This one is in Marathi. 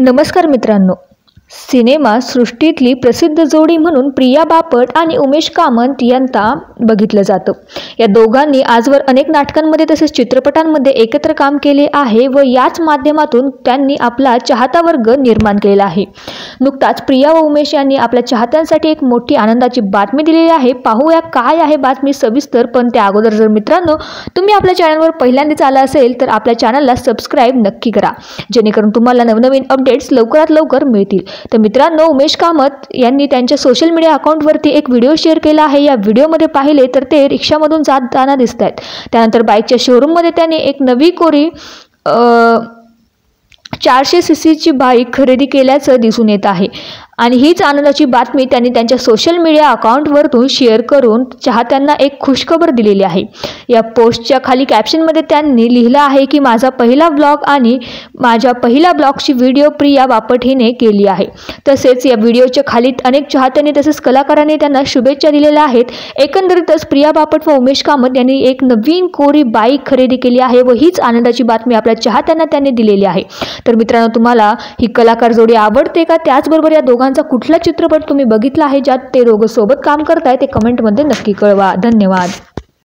नमस्कार मित्रांनो, सिनेमा सृष्टीतली प्रसिद्ध जोडी म्हणून प्रिया बापट आणि उमेश कामत यांना बघितलं जातं। या दोघांनी आजवर अनेक नाटकांमध्ये तसेच चित्रपटांमध्ये एकत्र काम केले आहे व याच माध्यमातून त्यांनी आपला चाहता वर्ग निर्माण केलेला आहे। नुकताच प्रिया व उमेश यांनी आपल्या चाहत्यांसाठी एक मोठी आनंदाची बातमी दिलेली आहे। पाहूया काय आहे बातमी सविस्तर, पण त्या अगोदर जर मित्रांनो तुम्ही आपल्या चॅनलवर पहिल्यांदाच आला असेल तर आपल्या चॅनलला सबस्क्राइब नक्की करा, जेणेकरून तुम्हाला नवनवीन अपडेट्स लवकरात लवकर मिळतील। तर मित्रांनो, उमेश कामत यांनी त्यांच्या सोशल मीडिया अकाउंटवरती एक व्हिडिओ शेअर केला आहे। या व्हिडिओमध्ये पाहिले तर ते रिक्षामधून जाताना दिसत आहेत। त्यानंतर बाईकच्या शोरूममध्ये त्यांनी एक नवी कोरी 400 सीसीची बाईक खरेदी केल्याचं दिसून येत आहे आणि हीच आनंदाची बातमी त्यांनी त्यांच्या सोशल मीडिया अकाउंटवरून शेअर करून चाहत्यांना एक खुशखबर दिलेली आहे। या पोस्टच्या खाली कॅप्शनमध्ये त्यांनी लिहिलं आहे की माझा पहिला ब्लॉग आणि माझ्या पहिल्या ब्लॉगची व्हिडिओ प्रिया बापट हिने केली आहे। तसेच या व्हिडिओच्या खाली अनेक चाहत्यांनी तसेच कलाकारांनी त्यांना शुभेच्छा दिलेल्या आहेत। एकंदरीतच प्रिया बापट व उमेश कामत यांनी एक नवीन कोरी बाईक खरेदी केली आहे व हीच आनंदाची बातमी आपल्या चाहत्यांना त्यांनी दिलेली आहे। तर मित्रांनो, तुम्हाला ही कलाकार जोडी आवडते का? त्याचबरोबर या दोघांचा कुठला चित्रपट तुम्ही बघितला आहे ज्यात ते दोघं सोबत काम करताय ते कमेंटमध्ये नक्की कळवा। धन्यवाद।